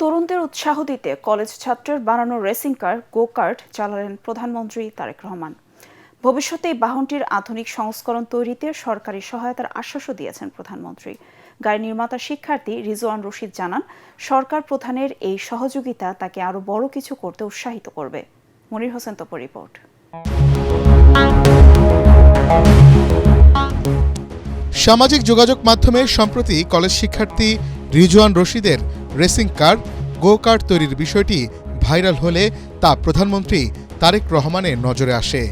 তরুণদের উৎসাহ দিতে কলেজ ছাত্রের বানানো রেসিং কার গো কার্ট চালালেন প্রধানমন্ত্রী তারেক রহমান। ভবিষ্যতে এই বাহনটির আধুনিক সংস্করণ তৈরিতে সরকারি সহায়তার আশ্বাসও দিয়েছেন প্রধানমন্ত্রী। গাড়ি নির্মাতা শিক্ষার্থী রিজওয়ান রশিদ জানান, সরকার প্রধানের এই সহযোগিতা তাকে আরও বড় কিছু করতে উৎসাহিত করবে। মনির হোসেন তপর রিপোর্ট। সামাজিক যোগাযোগ মাধ্যমে সম্প্রতি কলেজ শিক্ষার্থী রিজওয়ান রশিদের রেসিং কার গো কার্ট তৈরির বিষয়টি ভাইরাল হলে তা প্রধানমন্ত্রী তারেক রহমানের নজরে আসে।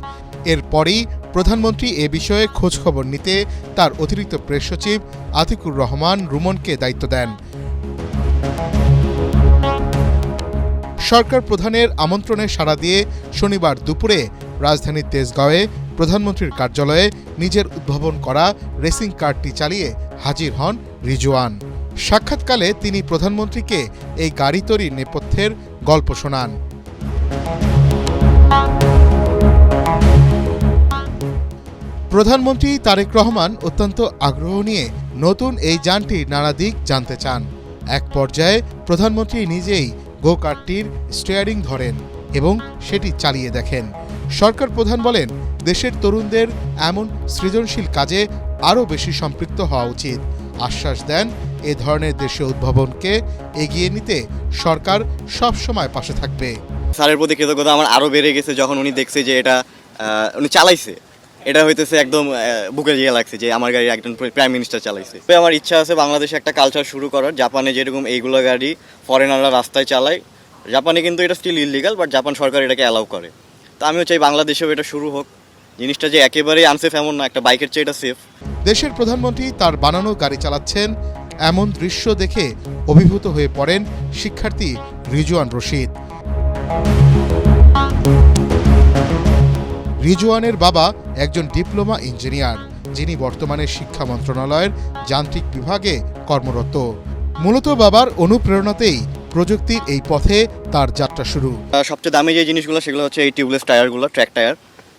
এরপরই প্রধানমন্ত্রী এ বিষয়ে খোঁজখবর নিতে তার অতিরিক্ত প্রেস সচিব আতিকুর রহমান রুমনকে দায়িত্ব দেন। সরকার প্রধানের আমন্ত্রণে সাড়া দিয়ে শনিবার দুপুরে রাজধানীর তেজগাঁওয়ে প্রধানমন্ত্রীর কার্যালয়ে নিজের উদ্ভাবন করা রেসিং কারটি চালিয়ে হাজির হন রিজওয়ান। সাক্ষাৎকালে তিনি প্রধানমন্ত্রীকে এই গাড়ি তৈরির নেপথ্যের গল্প শোনান। প্রধানমন্ত্রী তারেক রহমান অত্যন্ত আগ্রহ নিয়ে নতুন এই যানটির নানা দিক জানতে চান। এক পর্যায়ে প্রধানমন্ত্রী নিজেই গো কারটির স্টিয়ারিং ধরেন এবং সেটি চালিয়ে দেখেন। সরকার প্রধান বলেন, দেশের তরুণদের এমন সৃজনশীল কাজে আরও বেশি সম্পৃক্ত হওয়া উচিত। আশ্বাস দেন, এ ধরনের দেশীয় উদ্ভাবনকে এগিয়ে নিতে সরকার সবসময় পাশে থাকবে। স্যারের প্রতি কৃতজ্ঞতা আমার আরও বেড়ে গেছে যখন উনি দেখছে যে এটা উনি চালাইছে। এটা হইতেছে একদম বুকে গিয়ে লাগছে যে আমার গাড়ি একজন প্রাইম মিনিস্টার চালাইছে। আমার ইচ্ছা আছে বাংলাদেশে একটা কালচার শুরু করার। জাপানে যেরকম এইগুলো গাড়ি ফরেনাররা রাস্তায় চালায়, জাপানে কিন্তু এটা স্টিল ইললিগাল, বাট জাপান সরকার এটাকে অ্যালাউ করে। তো আমিও চাই বাংলাদেশেও এটা শুরু হোক। জিনিসটা যে একেবারেই আনসেফ এমন না, একটা বাইকের চেয়ে এটা সেফ। দেশের প্রধানমন্ত্রী তার বানানো গাড়ি চালাচ্ছেন, এমন দৃশ্য দেখে অভিভূত হয়ে পড়েন শিক্ষার্থী রিজওয়ান রশিদ। রিজওয়ানের বাবা একজন ডিপ্লোমা ইঞ্জিনিয়ার, যিনি বর্তমানে শিক্ষা মন্ত্রণালয়ের যান্ত্রিক বিভাগে কর্মরত। মূলত বাবার অনুপ্রেরণাতেই প্রযুক্তির এই পথে তার যাত্রা শুরু। সবচেয়ে দামি যে জিনিসগুলো সেগুলো হচ্ছে এই টিউবলেস টায়ারগুলো, ট্র্যাক টায়ার।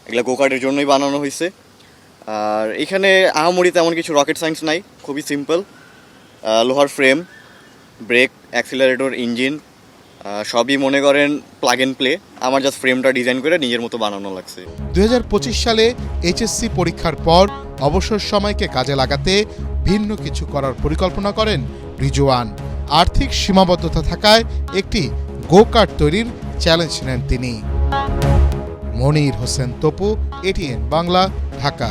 এগুলো গোকার্টের জন্যই বানানো হয়েছে। আর এখানে আহামরি তেমন কিছু রকেট সায়েন্স নাই, খুবই সিম্পল। লোহার ফ্রেম, ব্রেক, অ্যাক্সিলারেটর, ইঞ্জিন সবই মনে করেন প্লাগ অ্যান্ড প্লে। আমার জাস্ট ফ্রেমটা ডিজাইন করে নিজের মতো বানানো লাগছে। 2025 সালে এইচএসসি পরীক্ষার পর অবসর সময়কে কাজে লাগাতে ভিন্ন কিছু করার পরিকল্পনা করেন রিজওয়ান। আর্থিক সীমাবদ্ধতা থাকায় একটি গো কার্ট তৈরির চ্যালেঞ্জ নেন তিনি। মনির হোসেন তপু, এটিএন বাংলা, ঢাকা।